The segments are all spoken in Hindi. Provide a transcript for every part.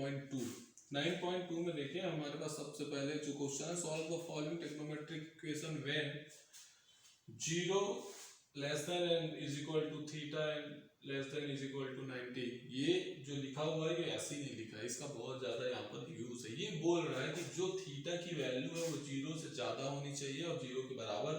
9.2। 9.2 में देखिए हमारे पास सबसे पहले जो क्वेश्चन है, solve the following trigonometric equation when 0 less than and is equal to theta and less than is equal to 90। ये जो लिखा हुआ है ये ऐसे ही नहीं लिखा है, इसका बहुत ज्यादा यहाँ पर यूज है। ये बोल रहा है कि जो थीटा की वैल्यू है वो 0 से ज्यादा होनी चाहिए और 0 के बराबर,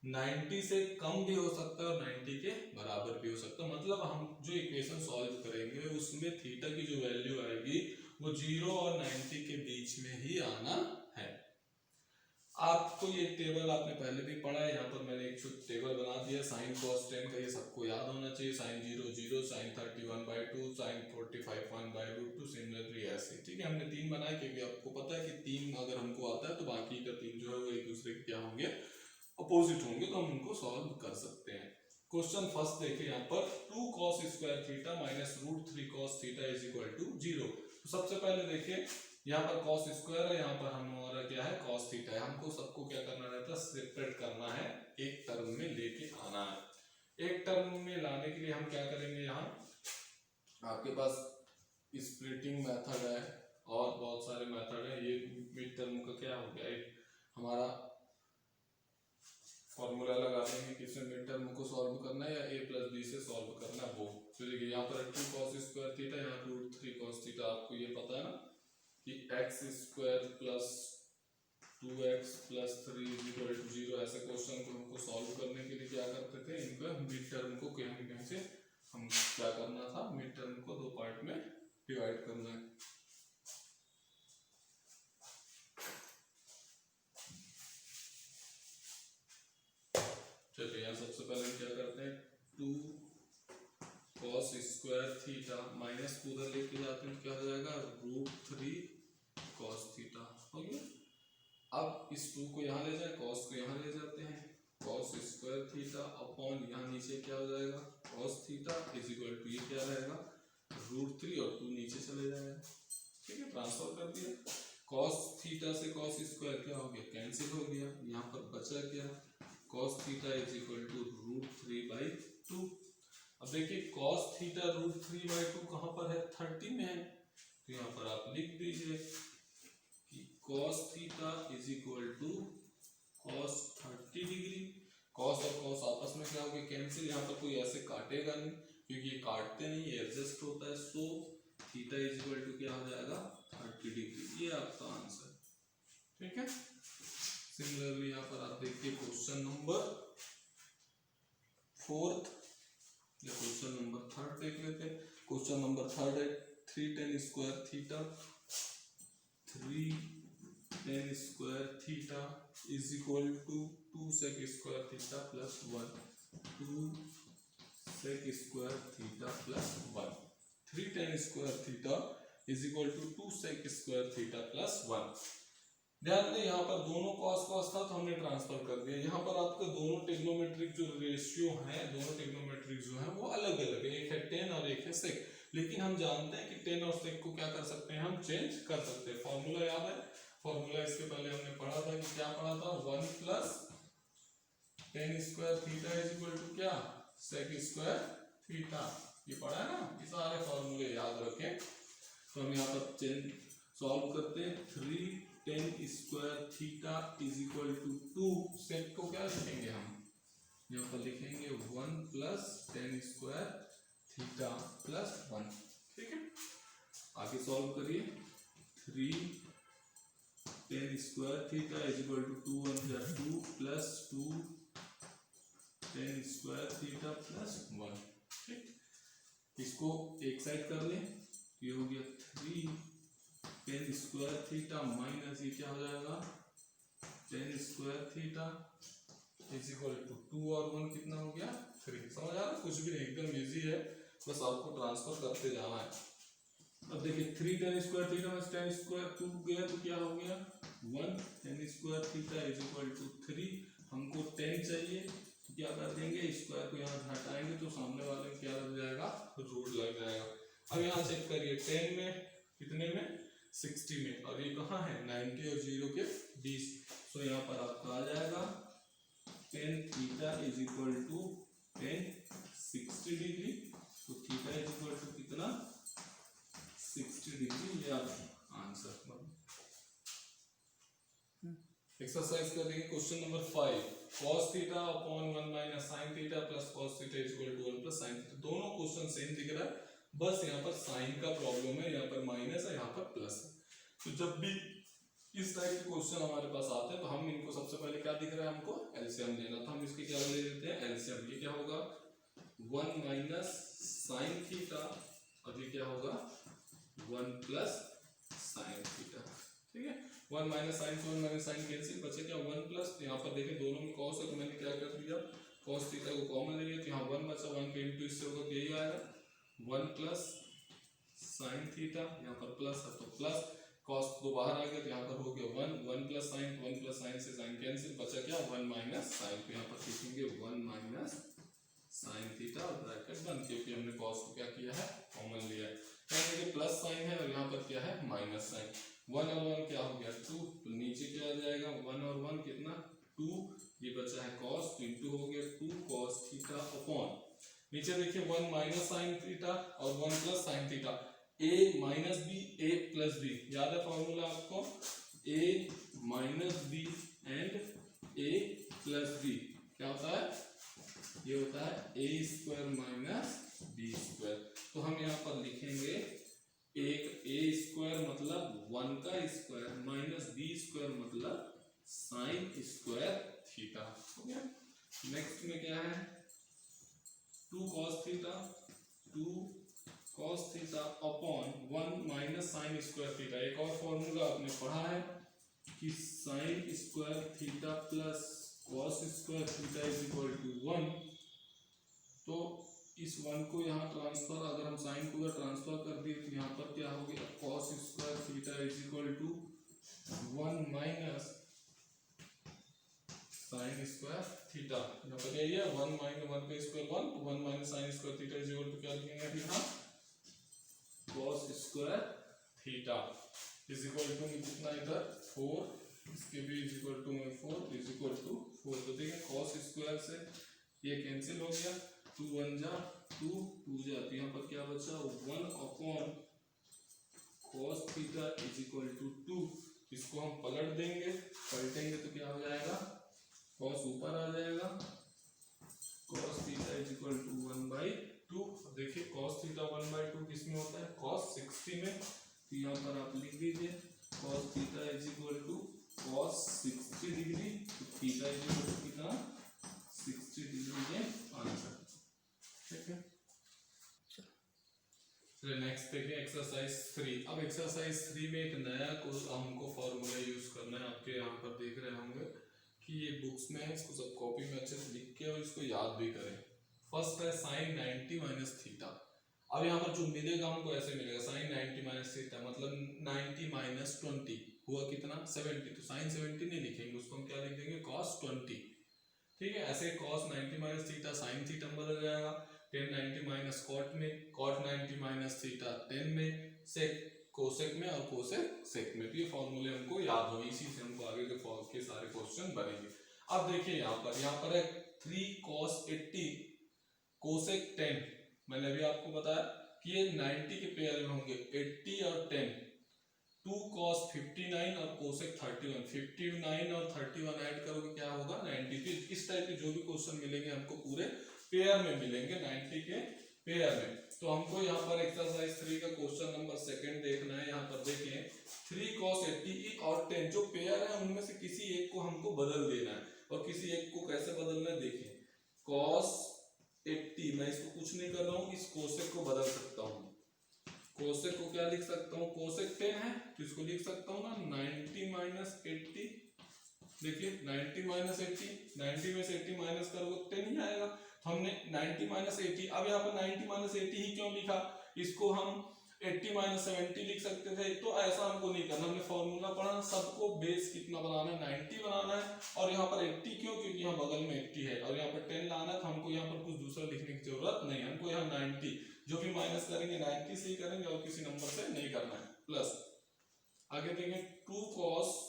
90 से कम भी हो सकता है और 90 के बराबर भी हो सकता है। मतलब हम जो इक्वेशन सॉल्व करेंगे उसमें थीटा की जो वैल्यू आएगी वो 0 और 90 के बीच में ही आना है। आपको ये टेबल आपने पहले भी पढ़ा है, यहाँ पर मैंने एक टेबल बना दिया साइन कॉस टेन का, ये सबको याद होना चाहिए। साइन 0 0, साइन 31/2, साइन 45 1/√2, सिमिलरली ऐसे। ठीक है, हमने 3 बनाए क्योंकि आपको पता है कि 3 अगर हमको आता है तो बाकी का 3 जो है वो एक दूसरे के क्या होंगे, अपोजिट होंगे, तो हम उनको सॉल्व कर सकते हैं। क्वेश्चन फर्स्ट देखिए यहाँ पर 2 cos square theta minus √3 cos theta is equal to 0। तो सबसे पहले देखिए यहाँ पर cos स्क्वायर है, यहाँ पर हमारा क्या है cos थीटा है। हमको सबको क्या करना रहता है, सेपरेट करना है, एक टर्म में लेके आना है। एक टर्म में लाने के लिए हम क्या करेंगे, यहाँ आपके पास स्प्लिटिंग मेथड है और बहुत सारे मेथड है। ये मिड टर्म का क्या हो गया, एक हमारा फॉर्मूला लगा देंगे कि इसमें मिड टर्म को सॉल्व करना है या a + b से सॉल्व करना है वो। तो देखिए यहाँ पर 2 cos स्क्वायर थीटा, यहाँ √3 cos थीटा। आपको ये पता है ना कि x square plus 2x plus 3 equal to 0। ऐसे क्वेश्चन को हमको सॉल्व करने के लिए क्या करते थे, इनका मिड टर्म को कहीं न कहीं से हम क्या करना था, मिड टर्म को 2 पार्ट में डिवाइड करना है। चलिए यहाँ सबसे पहले हम क्या करते हैं, 2 cos स्क्वायर थीटा माइनस को उधर लेके जाते हैं, क्या हो जाएगा √3 cos थीटा हो गया। अब इस 2 को यहाँ ले जाए, cos को यहाँ ले जाते हैं, cos स्क्वायर थीटा अपॉन यहाँ नीचे क्या हो जाएगा cos theta is equal to ये क्या रहेगा √3 और 2 नीचे चले जाएगा। ठीक है, ट्रांसफर कर दिया। cos थीटा से cos स्क्वायर क्या हो गया, कैंसिल हो गया। यहाँ पर बचा क्या, cos theta is equal to √3/2। अब देखिए cos थीटा √3/2 कहाँ पर है, 30 में है। तो यहाँ पर आप लिख दीजिए कि cos theta is equal to cos 30 degree. cos और cos आपस में क्या हो गया, कैंसिल। यहाँ पर कोई ऐसे काटेगा नहीं क्योंकि ये काटते नहीं, ये एडजस्ट होता है। So theta is equal to क्या हो जाएगा 30 डिग्री। ये आपका आंसर। ठीक है, सिमिलरली यहाँ पर आप देखिए क्वेश्चन नंबर 4 या क्वेश्चन नंबर 3 देख लेते हैं। क्वेश्चन नंबर 3 है 3 tan square theta, 3 tan square theta is equal to 2 sec square theta plus 1, 2 sec square theta plus 1। 3 tan square theta is equal to 2 sec square theta plus 1। ध्यान दें यहाँ पर दोनों cos cos था तो हमने ट्रांसफर कर दिया। यहाँ पर आपके दोनों ट्रिग्नोमेट्रिक जो रेशियो हैं, दोनों ट्रिग्नोमेट्रिक जो हैं वो अलग अलग है, एक है tan और एक है sec। लेकिन हम जानते हैं कि tan और sec को क्या कर सकते हैं, हम चेंज कर सकते हैं। फॉर्मूला याद है, फॉर्मूला इसके पहले हमने पढ़ा था कि क्या पढ़ा था, 1 plus tan square theta is equal to क्या sec स्क्वायर थीटा। ये पढ़ा है ना, ये सारे फॉर्मूले याद रखें। तो हम यहाँ पर चेंज सॉल्व करते हैं। 3 tan square theta is equal to 2 sec को क्या लिखेंगे, हम यहाँ पर लिखेंगे 1 plus tan square theta plus 1। ठीक है, आगे सॉल्व करिए। 3 tan square theta is equal to 2 1 2 plus 2 tan square theta plus 1। ठीक, इसको एक साइड कर लें, ये हो गया 3 tan स्क्वायर थीटा माइनस ये क्या हो जाएगा tan square theta is equal to 2 और 1 कितना हो गया 3। समझ आ रहा, कुछ भी नहीं, एकदम इजी है, बस आपको ट्रांसफर करते जाना है। अब देखिए 3 tan स्क्वायर थीटा में tan स्क्वायर 2 गया तो क्या हो गया 1 tan square theta is equal to 3। हमको tan चाहिए तो क्या कर देंगे, स्क्वायर को यहाँ हटाएंगे तो सामने वाले में क्या लग जाएगा, रूट लग जाएगा। अब यहाँ चेक करिए 10 में कितने में 60 में, और ये कहाँ है 90 और 0 के बीच। तो यहाँ पर आपका आ जाएगा tan theta is equal to tan 60 degree. तो थीटा इज इक्वल टू कितना 60 डिग्री, ये आंसर। एक्सरसाइज करेंगे question number 5, cos theta upon 1 minus sin theta plus cos theta is equal to 1 plus sin theta. दोनों क्वेश्चन सेम दिख रहा है, बस यहाँ पर साइन का प्रॉब्लम है, यहाँ पर माइनस है, यहाँ पर प्लस है। तो जब भी इस टाइप के क्वेश्चन हमारे पास आते हैं तो हम इनको सबसे पहले क्या दिख रहा है, हमको एलसीएम लेना, तो हम इसके क्या ले लेते हैं एलसीएम। ये क्या होगा 1 माइनस साइन थीटा और ये क्या होगा 1 प्लस साइन थीटा। ठीक है, 1 माइनस साइन से 1 माइनस साइन कैंसिल, बचे क्या 1 प्लस। यहाँ पर देखें दोनों में कॉस है तो मैंने क्या कर दिया कॉस थीटा को कॉमन ले लिया, तो यहाँ 1 बचा, 1 के इंटू इससे होगा यही आएगा 1 प्लस साइन थीटा, यहाँ पर प्लस है तो प्लस, कॉस तो बाहर आ गया तो यहाँ पर हो गया 1 प्लस साइन, 1 प्लस साइन से साइन कैंसिल, बचा क्या 1 माइनस साइन। तो यहाँ पर लिखेंगे 1 माइनस साइन थीटा और ब्रैकेट बंद, क्योंकि हमने कॉस को क्या किया है कॉमन लिया है। यहाँ देखिए प्लस साइन है और यहाँ पर क्या है माइनस साइन, 1 और 1 क्या हो गया 2, तो नीचे क्या आ जाएगा 1 और 1 कितना 2, ये बचा है कॉस, तो इंटू हो गया 2 कॉस थीटा अपॉन, नीचे देखिए 1 माइनस साइन थीटा और 1 plus sine theta, a minus B A plus B, याद है फॉर्मूला आपको, a minus B and a plus B क्या होता है, ये होता है a square minus B square. तो हम यहाँ पर लिखेंगे एक a स्क्वायर मतलब 1 का स्क्वायर माइनस बी स्क्वायर मतलब साइन स्क्वायर थीटा, हो गया। नेक्स्ट में क्या है 2 cos theta, 2 cos theta upon 1 minus sine square theta. एक और फॉर्मूला आपने पढ़ा है कि sine square theta plus cos square theta is equal to 1, तो इस 1 को यहाँ ट्रांसफर, अगर हम साइन को अगर ट्रांसफर कर दिए तो यहाँ पर क्या हो गया cos square theta is equal to 1 minus sine square theta. यहाँ पर यही है 1 माइनस 1 का स्क्वायर 1, तो 1 minus sine square theta is equal to क्या लिखेंगे अभी यहाँ cos square theta is equal to कितना इधर 4, इसके भी is equal to 4 is equal to 4। तो देखिए cos स्क्वायर से ये कैंसिल हो गया, 2 1 जा 2 2 जा, तो यहाँ पर क्या बचा 1 upon cos theta is equal to 2। इसको हम पलट देंगे, पलटेंगे तो क्या हो जाएगा cos ऊपर आ जाएगा, cos theta is equal to 1/2। देखिए cos थीटा 1/2 किसमें होता है cos 60 में, तो यहाँ पर आप लिख दीजिए cos theta is equal to cos 60 degree, तो थीटा इज इक्वल टू कितना 60 डिग्री के आंसर। ठीक है, चलिए नेक्स्ट देखिए एक्सरसाइज 3। अब एक्सरसाइज 3 में एक नया हमको फॉर्मूला यूज करना है, आपके यहाँ पर देख रहे होंगे कि ये बुक्स में है, इसको सब कॉपी में अच्छे से लिख के और इसको याद भी करें। फर्स्ट है साइन 90 माइनस थीटा। अब यहाँ पर जो मिलेगा हमको ऐसे मिलेगा साइन 90 माइनस थीटा मतलब 90 माइनस 20 हुआ कितना 70, तो साइन 70 नहीं लिखेंगे, उसको हम क्या लिख देंगे cos 20। ठीक है, ऐसे cos 90 minus theta sine theta में बदल जाएगा, tan 90 माइनस cot में, cot 90 माइनस थीटा tan में, sec कोसेक में और कोसेक सेक में। तो ये फॉर्मूले हमको याद हो, इसी से हमको आगे के सारे क्वेश्चन बनेंगे। अब देखिए यहाँ पर है 3 cos 80 कोसेक 10। मैंने अभी आपको बताया कि ये 90 के पेयर में होंगे 80 और 10, 2 cos 59 और कोसेक 31, 59 और 31 ऐड करोगे क्या होगा 90। इस टाइप के जो भी क्वेश्चन मिलेंगे हमको पूरे पेयर में मिलेंगे 90 के पेयर में। तो हमको यहाँ पर एक्सरसाइज 3 का क्वेश्चन नंबर 2 देखना है। यहाँ पर देखें 3 cos 80 और 10 जो पेयर है उनमें से किसी एक को हमको बदल देना है, और किसी एक को कैसे बदलना है देखें। cos 80 मैं इसको कुछ नहीं कर रहा हूँ, इस कोसेक को बदल सकता हूँ। कोसेक को क्या लिख सकता हूँ, कोसेक 10 है तो इसको लिख सकता हूँ ना 90 माइनस 80। देखिए 90 माइनस 80, 90 में से 80 माइनस करोगे 10 ही आएगा। हमने 90 माइनस 80, अब यहाँ पर 90 माइनस 80 ही क्यों लिखा, इसको हम 80 माइनस 70 लिख सकते थे। तो ऐसा हमको नहीं करना, हमने फॉर्मूला पढ़ा सबको बेस कितना बनाना है 90 बनाना है, और यहाँ पर 80 क्यों, क्योंकि यहाँ बगल में 80 है, और यहाँ पर 10 लाना है तो हमको यहाँ पर कुछ दूसरा लिखने की जरूरत नहीं है। हमको यहाँ 90 जो भी माइनस करेंगे 90 से ही करेंगे और किसी नंबर से नहीं करना है। प्लस आगे देखेंगे 2 cos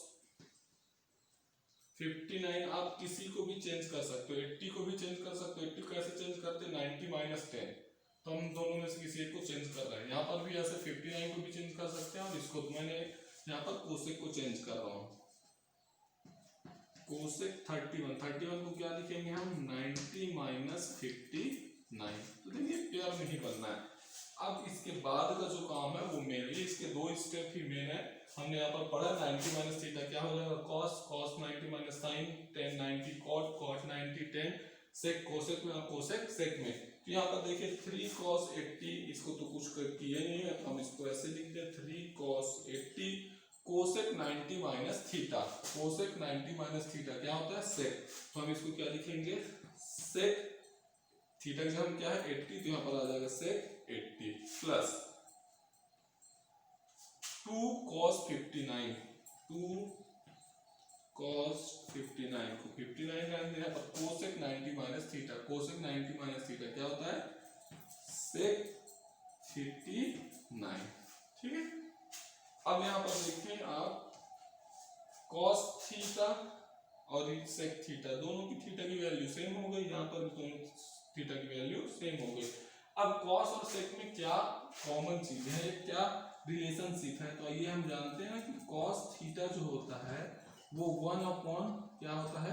59, आप किसी को भी चेंज कर सकते हो, 80 को भी चेंज कर सकते हो। 80 कैसे चेंज करते हैं 90 माइनस 10, तो हम दोनों में से किसी एक को चेंज कर रहे हैं। यहाँ पर भी ऐसे 59 को भी चेंज कर सकते हैं और इसको मैंने यहाँ पर कोसेक को चेंज कर रहा हूँ। कोसेक 31 को क्या लिखेंगे हम 90 माइनस 59। तो देखिए पेयर में ही बनना है। अब इसके बाद का जो काम है वो मेन है, इसके दो स्टेप ही मेन है। हमने यहाँ पर पढ़ा 90 माइनस थीटा क्या हो जाएगा cos 90 minus sin tan 90 cot 90 tan sec cosec में कोसेक सेक में। तो यहाँ पर देखिए 3 cos 80, इसको तो कुछ किए नहीं है तो हम इसको ऐसे लिख दें 3 cos 80 cosec 90 minus theta. Cosec 90 minus theta क्या होता है सेक। तो हम इसको क्या लिखेंगे सेक थीटा का हम क्या है 80, तो यहाँ पर आ जाएगा सेक 80 प्लस 2 cos 59 2 cos 59 को 59 रहने यहाँ पर cosec 90 minus theta. Cosec 90 minus theta क्या होता है सेक 59। ठीक है। अब यहाँ पर देखिए आप cos थीटा और सेक थीटा दोनों की थीटा की वैल्यू सेम हो गई, यहाँ पर दोनों थीटा की वैल्यू सेम हो गई। अब cos और सेक में क्या कॉमन चीज है, क्या रिलेशनशिप है, तो ये हम जानते हैं कि cos थीटा जो होता है वो 1 अपॉन क्या होता है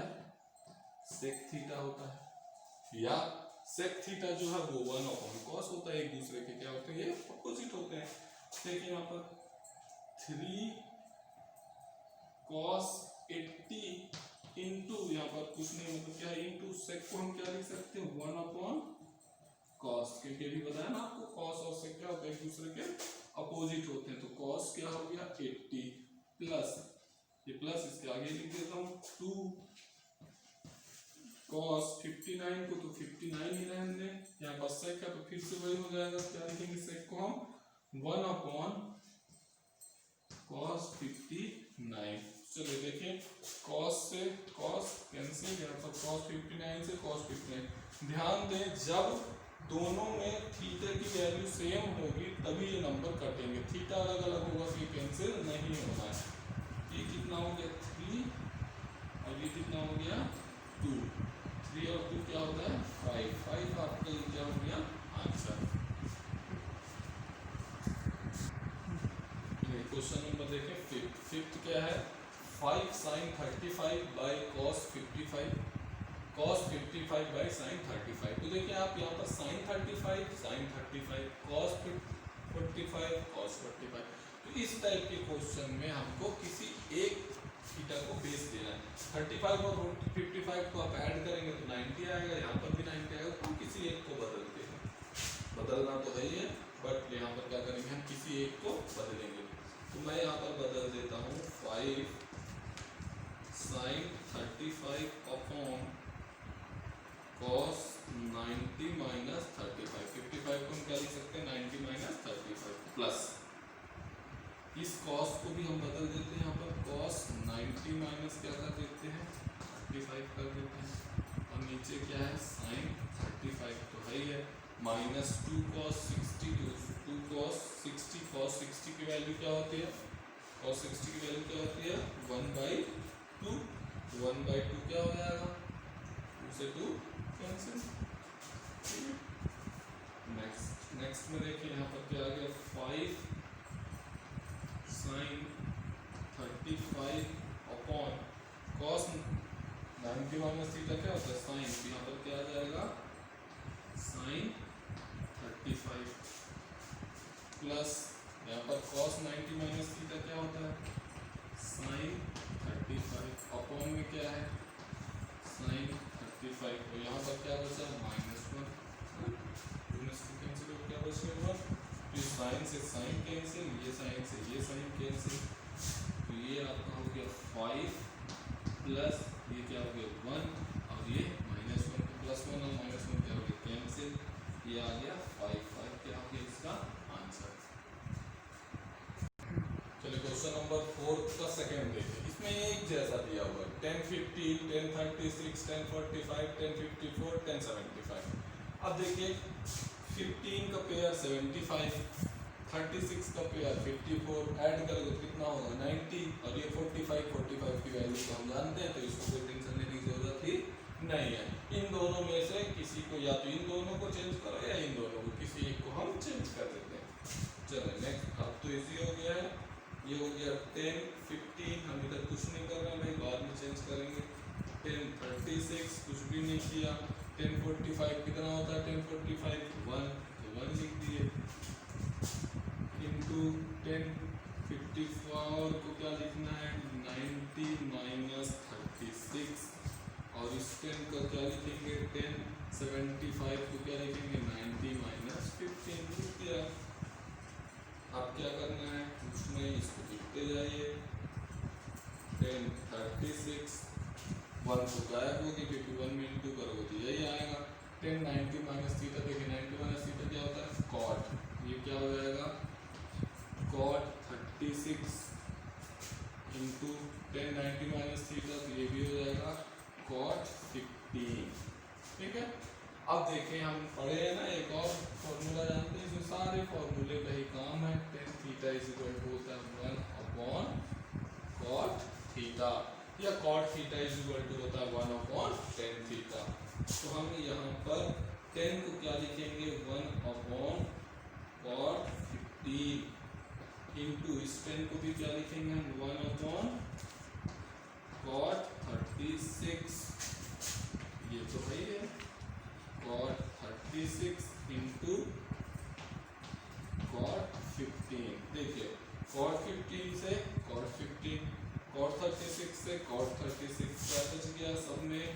सेक थीटा होता है, या सेक थीटा जो है वो 1 अपॉन cos होता है। एक दूसरे के क्या होते हैं ये अपोजिट होते हैं। देखिए यहाँ पर 3 cos 80 इंटू यहाँ पर कुछ नहीं मतलब क्या है इंटू सेक को हम क्या लिख सकते हैं 1 अपॉन cos, क्योंकि अभी बताया ना आपको cos और sec क्या होता है एक दूसरे के अपोजिट होते हैं। तो cos क्या हो गया 80 प्लस ये प्लस इसके आगे लिख देता हूँ 2 cos 59 को तो 59 ही रहने दें, यहाँ पर sec का तो फिर से वही हो जाएगा, क्या लिखेंगे sec को हम 1 अपॉन cos 59। चलिए देखिए cos से cos कैंसिल, यहाँ पर cos 59 से cos 59। ध्यान दें जब दोनों में थीटा की वैल्यू सेम होगी तभी ये नंबर कटेंगे, थीटा अलग अलग होगा तो ये कैंसिल नहीं होना है। ये कितना हो गया 3 और ये कितना हो गया 2, 3 और 2 क्या होता है 5 आपका ये क्या हो गया आंसर। क्वेश्चन नंबर देखें फिफ्थ क्या है 5 sin 35 by cos 55 cos 55 by sin 35। तो देखिए आप यहाँ पर sin 35 cos 45 cos 45। तो इस टाइप के क्वेश्चन में हमको किसी एक थीटा को बेस देना है। 35 और 55 को आप ऐड करेंगे तो 90 आएगा, यहाँ पर भी 90 आएगा, तो किसी एक को बदलते हैं। बदलना तो है ही है बट यहाँ पर क्या करेंगे हम किसी एक को बदलेंगे। तो मैं यहाँ पर बदल देता हूँ 5 sin 35 अपॉन cos 90 माइनस 35। 55 को हम क्या लिख सकते हैं 90 माइनस 35 प्लस इस cos को भी हम बदल देते हैं, यहाँ पर cos 90 माइनस क्या कर देते हैं 35 कर देते हैं और नीचे क्या है sin 35 तो है ही है माइनस 2 cos 60 2 cos 60 cos 60 की वैल्यू क्या होती है cos 60 की वैल्यू क्या होती है 1/2 1/2 क्या हो जाएगा 2 से 2 कैंसिल। नेक्स्ट में देखिए यहाँ पर क्या आ गया 5 sin 35 upon cos 90 minus theta क्या होता है sin, तो यहाँ पर क्या आ जाएगा sin 35 प्लस यहाँ पर cos 90 माइनस थीटा क्या होता है sin 35 अपॉन में क्या है sin 35 और यहाँ पर क्या बचा -1 कैंसिल हो क्या बचेगा तो साइन से साइन कैंसिल, ये साइन से ये साइन कैंसिल, तो ये आपका हो गया 5 प्लस ये क्या हो गया 1 और ये -1 +1 और -1 क्या हो गया कैंसिल, ये आ गया 5 क्या हो गया इसका आंसर। चलिए क्वेश्चन नंबर 4 का सेकंड देखिए, इसमें एक जैसा दिया हुआ है 10 15 10 36 10 45 10 54 10 75। अब देखिए 15 का पेयर 75 36 का पेयर 54 ऐड करोगे तो कितना होगा 90 और ये 45 की वैल्यू को हम जानते हैं तो इसको कोई टेंशन लेने की जरूरत ही नहीं है। इन दोनों में से किसी को या तो इन दोनों को चेंज करो या इन दोनों को, किसी थी को हम चेंज कर देते हैं। चलो नेक्स्ट, अब तो इजी हो गया है, ये हो गया 10 15, हम इधर कुछ नहीं कर रहे भाई, बाद में चेंज करेंगे। 10 36 कुछ भी नहीं किया। 10 45 कितना होता है 10 45 1, तो 1 लिख दिए, इंटू 10 54 को क्या लिखना है 90 माइनस 36, और इस 10 को क्या लिखेंगे 10 75 को क्या लिखेंगे 90 माइनस 15 लिख दिया। अब क्या करना है कुछ नहीं, इसको लिखते जाइए। 10 36 1 तो गायब होगी क्योंकि 1 में इंटू करोगे तो यही आएगा। 10 90 माइनस थीटा, देखिए 90 माइनस थीटा क्या होता है कॉट, ये क्या हो जाएगा कॉट 36 इंटू 10 90 माइनस थीटा, तो ये भी हो जाएगा कॉट 15। ठीक है, अब देखें हम पढ़े हैं ना एक और फॉर्मूला जानते हैं, इसमें सारे फॉर्मूले का ही काम है। tan theta is equal to होता है 1 अपॉन कॉट थीटा, या cot theta is equal to होता है 1 अपॉन tan थीटा। तो हम यहाँ पर tan को क्या लिखेंगे 1 अपॉन कॉट 15 इंटू इस 10 को भी क्या लिखेंगे हम 1 अपॉन कॉट 36, ये तो है ही है कॉट 36 इंटू कॉट 15। देखिए कॉट 15 से कॉट 15, कॉट 36 से कॉट 36 क्या बच गया सब में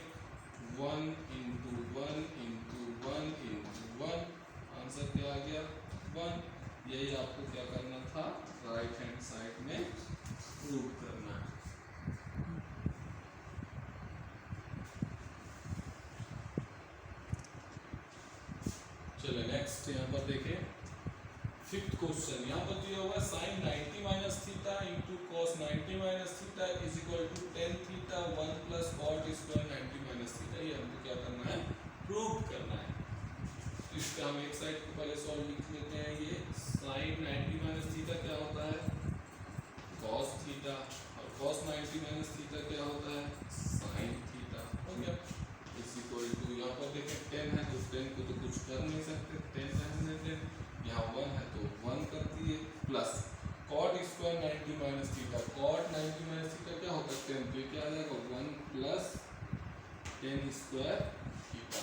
1 इंटू 1 इंटू 1 इंटू 1, आंसर क्या आ गया 1। यही आपको क्या करना था राइट हैंड साइड में प्रूव करना है। चलो नेक्स्ट यहाँ पर देखें फिफ्थ क्वेश्चन, यहाँ पर दिया हुआ sine 90 minus theta into cos 90 minus theta is equal to tan theta 1 plus cot square 90 minus theta, ये हमको क्या करना है प्रूव करना है। तो इसका हम एक साइड को पहले सॉल्व लिख लेते हैं। ये साइन 90 माइनस थीटा क्या होता है कॉस थीटा, और कॉस 90 माइनस थीटा क्या होता है साइन थीटा, हो गया इज इक्वल टू, यहाँ पर देखें 10 है तो 10 को तो कुछ कर नहीं सकते, 10 रहने दें, यहाँ 1 है तो 1 कर दिए, plus cot square 90 minus theta, cot 90 minus theta क्या होता है 10, तो क्या आ जाएगा 1 प्लस 10 स्क्वायर थीटा,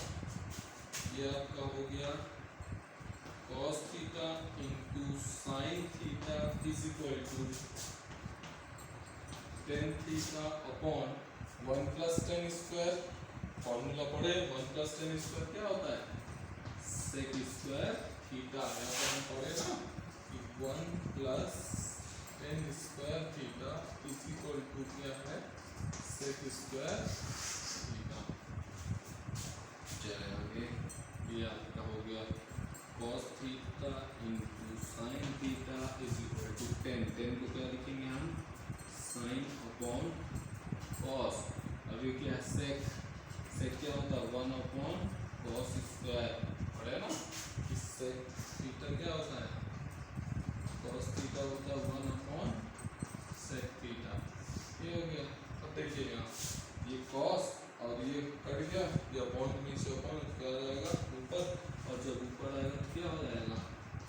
ये आपका हो गया cos theta into sine theta is equal to 10 theta upon 1 plus 10 square, formula पढ़े 1 प्लस 10 स्क्वायर क्या होता है सेक स्क्वायर थीटा, यहाँ पर हम पढ़े ना कि 1 plus 10 square theta is equal to क्या है सेक स्क्वायर थीटा। चले आगे, ये आपका हो गया cos theta into sine theta is equal to 10, 10 को क्या लिखेंगे हम साइन अपॉन कॉस, अब ये क्या है सेक, सेक क्या होता है 1 अपॉन कॉस स्क्वायर, पढ़े ना इससे थीटा क्या होता है कॉस थीटा होता है 1 अपॉन सेक थीटा, ये हो गया। अब देखिए यहाँ ये कॉस और ये कट गया, ये अपॉन में से अपॉन क्या आ जाएगा ऊपर, और जब ऊपर आएगा तो क्या हो जाएगा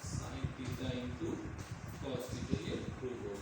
sine theta into cos theta, ये प्रूव हो